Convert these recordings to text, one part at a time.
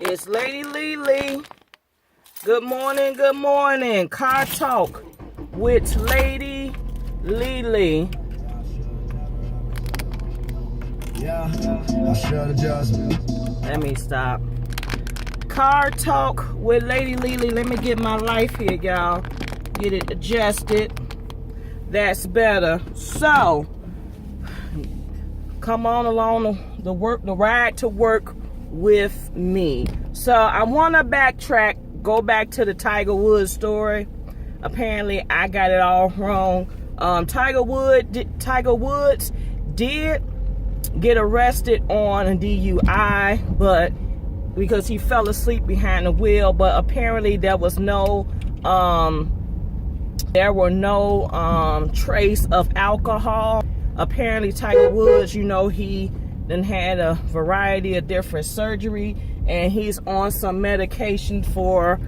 It's Lady LeLe. Good morning. Car Talk with Lady LeLe. Yeah, I should adjustment. Let me stop. Car Talk with Lady LeLe. Let me get my life here, y'all. Get it adjusted. That's better. So, come on along the ride to work with me. So I want to backtrack, go back to the Tiger Woods story. Apparently I got it all wrong. Tiger Woods did get arrested on a DUI, but because he fell asleep behind the wheel, but apparently there were no trace of alcohol. Apparently Tiger Woods, he then had a variety of different surgery, and he's on some medication for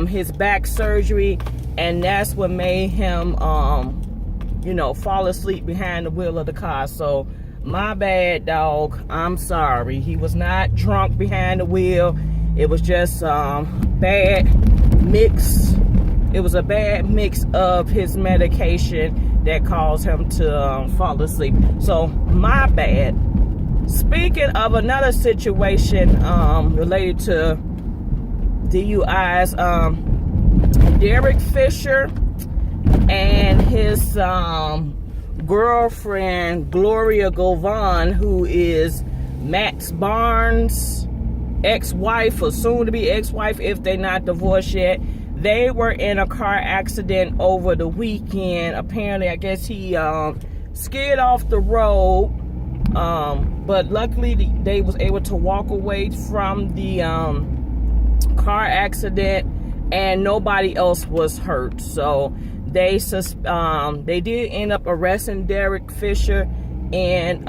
his back surgery, and that's what made him fall asleep behind the wheel of the car. So my bad, dog. I'm sorry. He was not drunk behind the wheel. It was just bad mix. It was a bad mix of his medication that caused him to fall asleep. So my bad. Speaking of another situation related to DUIs, Derek Fisher and his girlfriend Gloria Govan, who is Max Barnes' ex-wife or soon-to-be ex-wife if they're not divorced yet. They were in a car accident over the weekend. Apparently, I guess he skid off the road. But luckily they was able to walk away from the car accident, and nobody else was hurt. So they did end up arresting Derek Fisher, and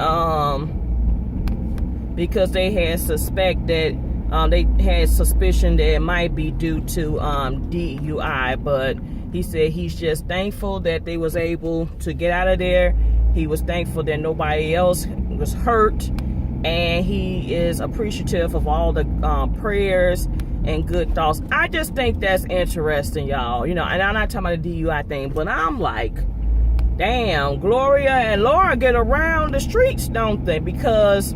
because they had suspicion that it might be due to DUI, but he said he's just thankful that they was able to get out of there. He was thankful that nobody else was hurt, and he is appreciative of all the prayers and good thoughts. I just think that's interesting, y'all. And I'm not talking about the DUI thing, but I'm like, damn, Gloria and Laura get around the streets, don't they? Because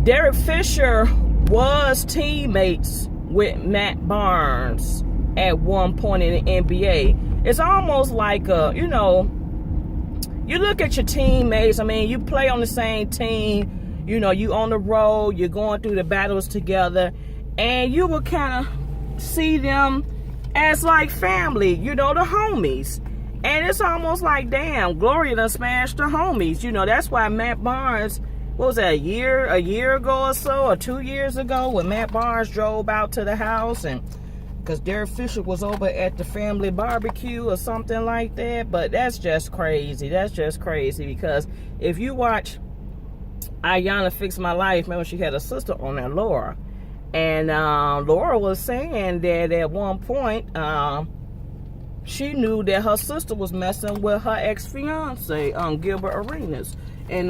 Derek Fisher was teammates with Matt Barnes at one point in the NBA. It's almost like you look at your teammates. I mean, you play on the same team. You on the road. You're going through the battles together. And you will kind of see them as like family, the homies. And it's almost like, damn, Gloria done smashed the homies. That's why Matt Barnes, what was that, a year ago or so, or 2 years ago, when Matt Barnes drove out to the house, and because Derek Fisher was over at the family barbecue or something like that. But that's just crazy. Because if you watch Ayanna Fix My Life, remember she had a sister on there, Laura. And Laura was saying that at one point, she knew that her sister was messing with her ex-fiance, Gilbert Arenas. And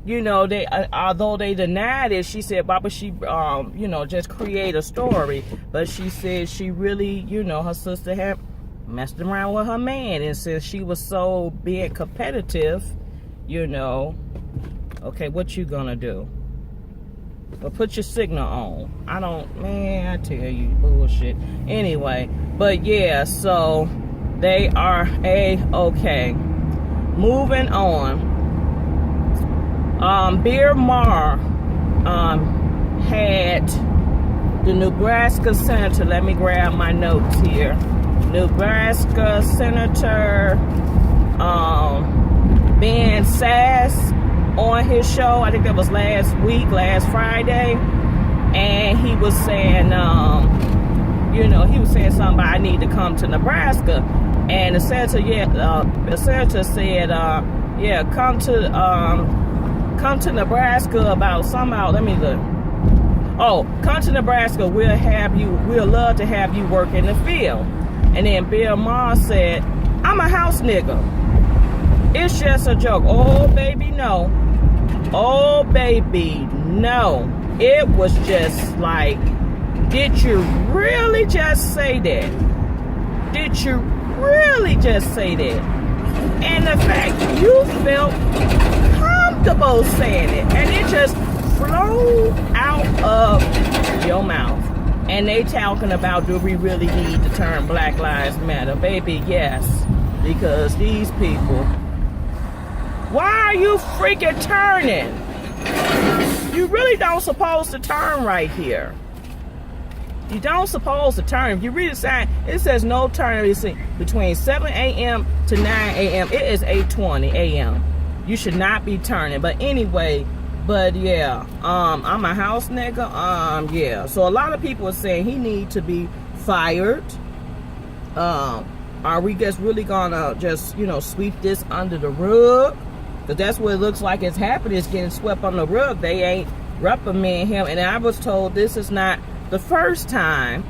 they although they denied it, she said, Baba, she just create a story. But she said she really, her sister had messed around with her man, and since she was so being competitive, okay, what you gonna do? But put your signal on. I tell you, bullshit. Anyway, but yeah, so they are okay. Moving on. Beer Mar had the Nebraska Senator, let me grab my notes here. Nebraska Senator Ben Sass on his show. I think that was last Friday. And he was saying, he was saying something about I need to come to Nebraska. And the senator, said, come to Nebraska about somehow. Let me look. Oh, come to Nebraska. We'll love to have you work in the field. And then Bill Maher said, I'm a house nigga. It's just a joke. Oh, baby, no. Oh, baby, no. it was just like, did you really just say that? Did you really just say that? And the fact you felt comfortable saying it, and it just flowed out of your mouth. And they talking about, do we really need to turn Black Lives Matter? Baby, yes. Because these people, why are you freaking turning? You really don't supposed to turn right here. You don't supposed to turn. If you read the sign, it says no turning between 7 a.m. to 9 a.m. It is 8:20 a.m. You should not be turning. But anyway, but yeah, I'm a house nigga. Yeah. So a lot of people are saying he need to be fired. Are we just really gonna just, sweep this under the rug? Because that's what it looks like it's happening. It's getting swept on the rug. They ain't reprimanding him. And I was told this is not the first time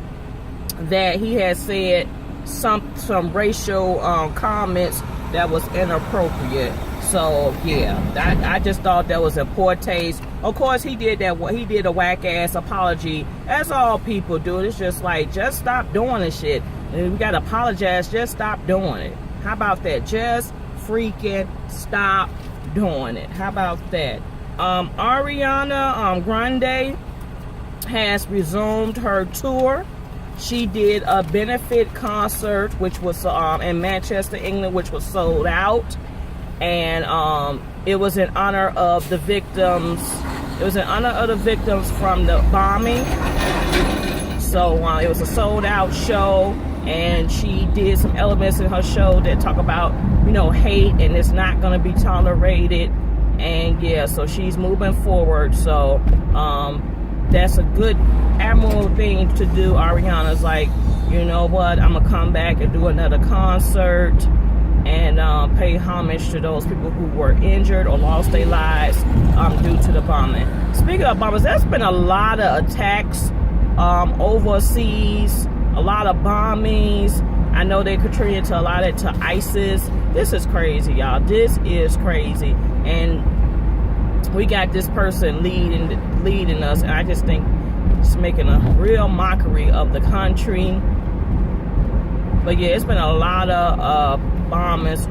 that he has said some racial comments that was inappropriate. So yeah, I just thought that was a poor taste. Of course, he did that. He did a whack ass apology, as all people do. It's just like, just stop doing this shit. And we gotta apologize. Just stop doing it. How about that? Just freaking stop doing it. How about that? Ariana Grande has resumed her tour. She did a benefit concert, which was in Manchester, England, which was sold out, and it was in honor of the victims. It was in honor of the victims from the bombing. So it was a sold out show, and she did some elements in her show that talk about, hate, and it's not going to be tolerated. And yeah, so she's moving forward. So that's a good, admirable thing to do. Ariana's like, you know what, I'm gonna come back and do another concert and pay homage to those people who were injured or lost their lives due to the bombing. Speaking of bombers, there's been a lot of attacks overseas, a lot of bombings. I know they contributed to a lot of it to ISIS. This is crazy, y'all. This is crazy. And we got this person leading us, and I just think it's making a real mockery of the country. But yeah, it's been a lot of bombings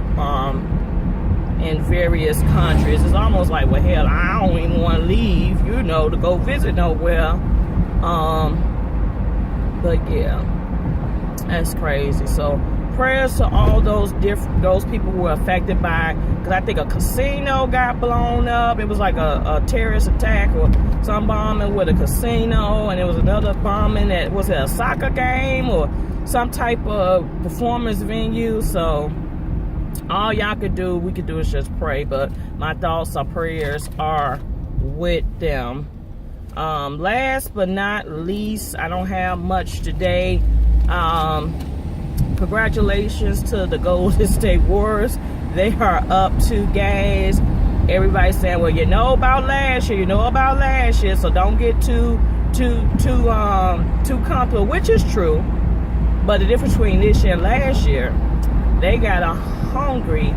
in various countries. It's almost like, well, hell, I don't even want to leave, to go visit nowhere. But yeah, that's crazy. So prayers to all those people who were affected by, because I think a casino got blown up. It was like a terrorist attack or some bombing with a casino, and it was another bombing at, was it a soccer game or some type of performance venue? So all y'all could do, we could do is just pray. But my thoughts, our prayers are with them. Last but not least, I don't have much today. Congratulations to the Golden State Warriors. They are up 2 games. Everybody's saying, well, about last year, so don't get too comfortable, which is true. But the difference between this year and last year, they got a hungry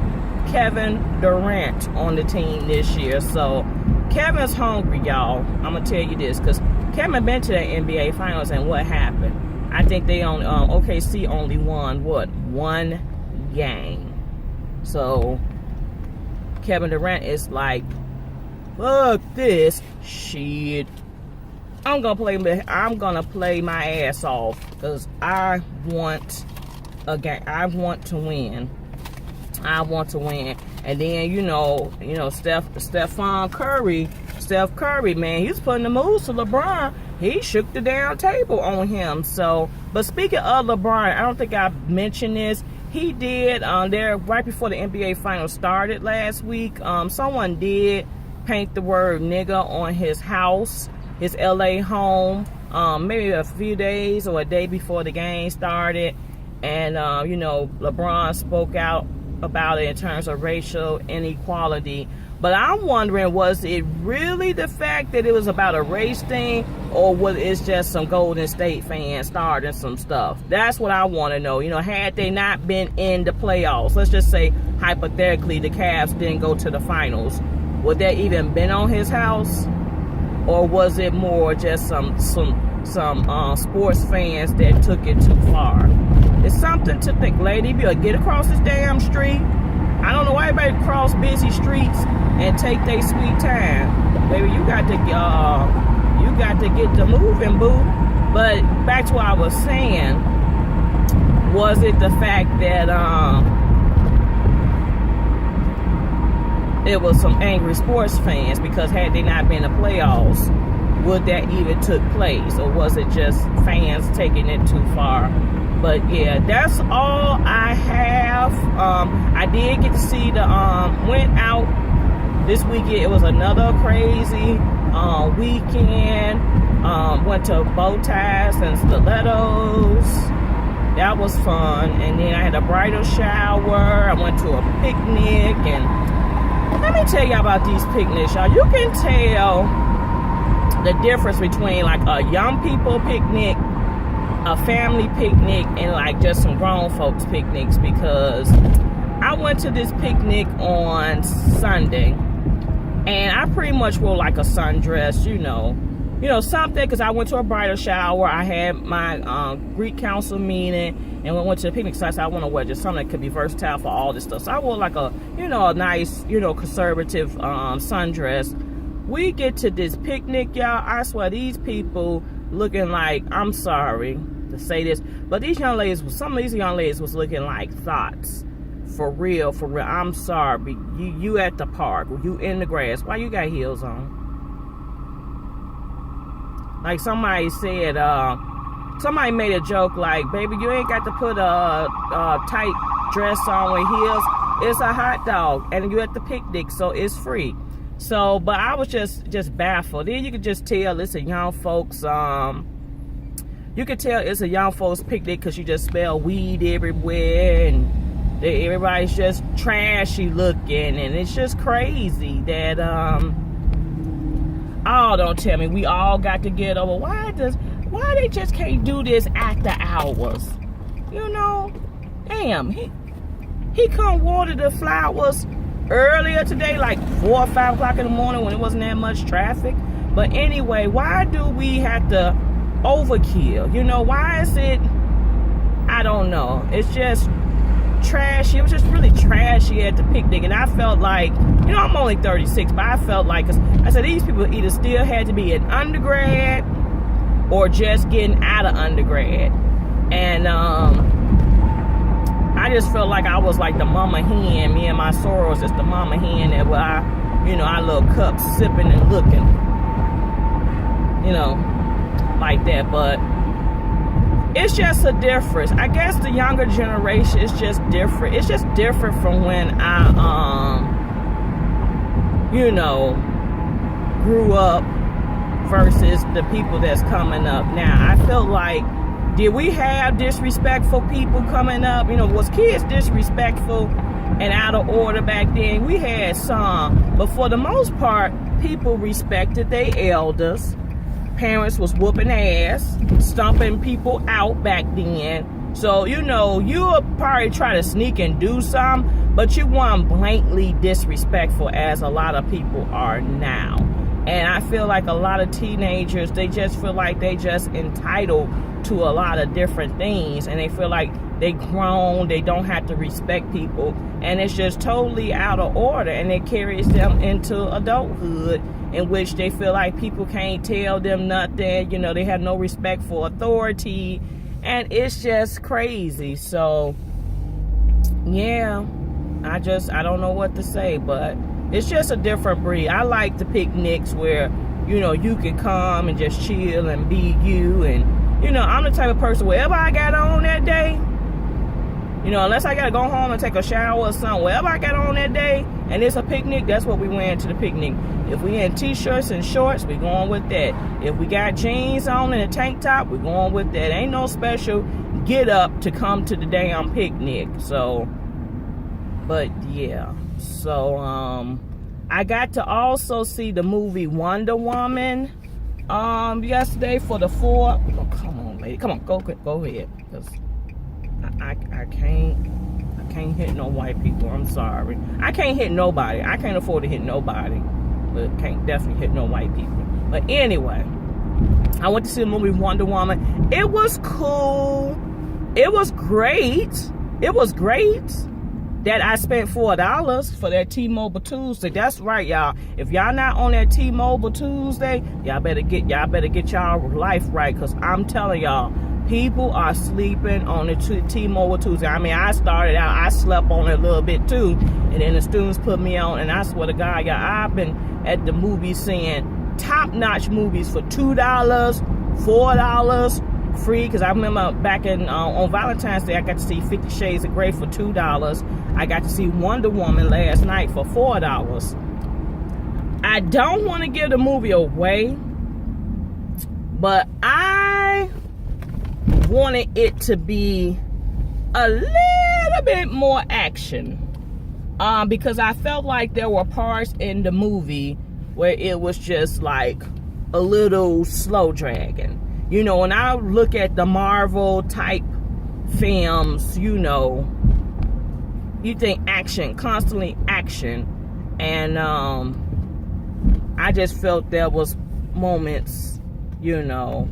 Kevin Durant on the team this year. So Kevin's hungry, y'all. I'm gonna tell you this, because Kevin been to the NBA Finals, and what happened? I think they only OKC only won 1 game. So Kevin Durant is like, fuck this shit. I'm gonna play my ass off, because I want a game. I want to win. And then Steph Curry, man, he's putting the moves to LeBron. He shook the damn table on him. So, but speaking of LeBron, I don't think I mentioned this. He did there right before the NBA Finals started last week. Someone did paint the word nigga on his house, his LA home, maybe a few days or a day before the game started. And LeBron spoke out about it in terms of racial inequality. But I'm wondering, was it really the fact that it was about a race thing, or was it just some Golden State fans starting some stuff? That's what I want to know. Had they not been in the playoffs, let's just say hypothetically the Cavs didn't go to the finals, would that even been on his house? or was it more just some sports fans that took it too far? It's something to think. Lady, get across this damn street. I don't know why everybody cross busy streets and take their sweet time. Baby, you got to get to moving, boo. But back to what I was saying, was it the fact that it was some angry sports fans? Because had they not been in the playoffs, would that even took place? Or was it just fans taking it too far? But yeah, that's all I have. I did get to see went out this weekend. It was another crazy weekend. Went to bow ties and stilettos. That was fun. And then I had a bridal shower. I went to a picnic. And let me tell y'all about these picnics, y'all. You can tell the difference between like a young people picnic, a family picnic, and like just some grown folks picnics, because I went to this picnic on Sunday and I pretty much wore like a sundress, something, because I went to a bridal shower. I had my Greek council meeting and we went to the picnic, so I said I want to wear just something that could be versatile for all this stuff. So I wore like a nice, conservative sundress. We get to this picnic, y'all. I swear these people looking like, I'm sorry to say this, but some of these young ladies was looking like thoughts. For real. I'm sorry. You at the park, you in the grass. Why you got heels on? Like somebody said, somebody made a joke like, baby, you ain't got to put a tight dress on with heels. It's a hot dog and you at the picnic, so it's free. So, but I was just baffled. Then you could just tell it's a young folks, you could tell it's a young folks picnic because you just smell weed everywhere and everybody's just trashy looking, and it's just crazy that, oh, don't tell me we all got together. Well, why they just can't do this after hours? Damn, he come water the flowers earlier today, like 4 or 5 o'clock in the morning when it wasn't that much traffic. But anyway, why do we have to overkill? Why is it? I don't know. It's just trashy. It was just really trashy at the picnic, and I felt like, I'm only 36, but I felt like, cause I said these people either still had to be an undergrad or just getting out of undergrad, and I just felt like I was like the mama hen. Me and my sorors is the mama hen that our little cups sipping and looking, like that. But it's just a difference. I guess the younger generation is just different. It's just different from when I, grew up versus the people that's coming up now. I feel like, did we have disrespectful people coming up? Was kids disrespectful and out of order back then? We had some, but for the most part, people respected their elders. Parents was whooping ass, stomping people out back then. So, you'll probably try to sneak and do some, but you weren't blatantly disrespectful as a lot of people are now. And I feel like a lot of teenagers, they just feel like they just entitled to a lot of different things, and they feel like they grown, they don't have to respect people, and it's just totally out of order, and it carries them into adulthood, in which they feel like people can't tell them nothing. They have no respect for authority, and it's just crazy. So yeah, I don't know what to say, but it's just a different breed. I like the picnics where you can come and just chill and be you, and I'm the type of person, whatever I got on that day, unless I gotta go home and take a shower or something, whatever I got on that day and it's a picnic, that's what we wearing to the picnic. If we in t-shirts and shorts, we going with that. If we got jeans on and a tank top, we going with that. Ain't no special get up to come to the damn picnic. So, but yeah. So, I got to also see the movie Wonder Woman yesterday for the 4th. Oh, come on, lady. Come on, go ahead. Because I can't hit no white people. I'm sorry. I can't hit nobody. I can't afford to hit nobody. But can't definitely hit no white people. But anyway, I went to see the movie Wonder Woman. It was cool. It was great. It was great that I spent $4 for that T-Mobile Tuesday. That's right, y'all. If y'all not on that T-Mobile Tuesday, y'all better get y'all life right, because I'm telling y'all, people are sleeping on the T-Mobile Tuesday. I mean, I started out, I slept on it a little bit too, and then the students put me on, and I swear to God, y'all, I've been at the movies seeing top-notch movies for $2, $4, free, because I remember back in on Valentine's Day, I got to see 50 Shades of Grey for $2. I got to see Wonder Woman last night for $4. I don't want to give the movie away, but I wanted it to be a little bit more action, because I felt like there were parts in the movie where it was just like a little slow dragging. You know, when I look at the Marvel type films, you know, you think action, constantly action. And I just felt there was moments, you know,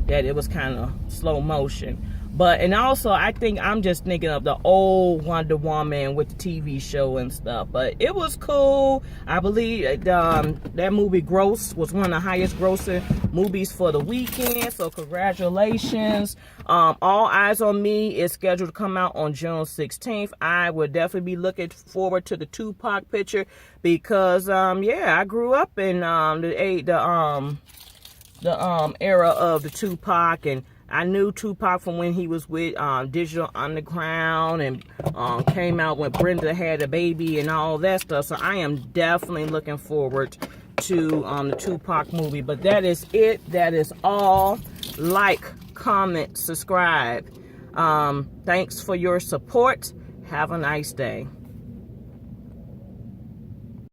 that it was kind of slow motion. But, and also, I think I'm just thinking of the old Wonder Woman with the TV show and stuff. But it was cool. I believe that movie Gross was one of the highest grossing movies for the weekend. So congratulations. All Eyes on Me is scheduled to come out on June 16th. I will definitely be looking forward to the Tupac picture because, yeah, I grew up in the era of the Tupac, and I knew Tupac from when he was with Digital Underground and came out when Brenda had a baby and all that stuff. So I am definitely looking forward to the Tupac movie. But that is it. That is all. Like, comment, subscribe. Thanks for your support. Have a nice day.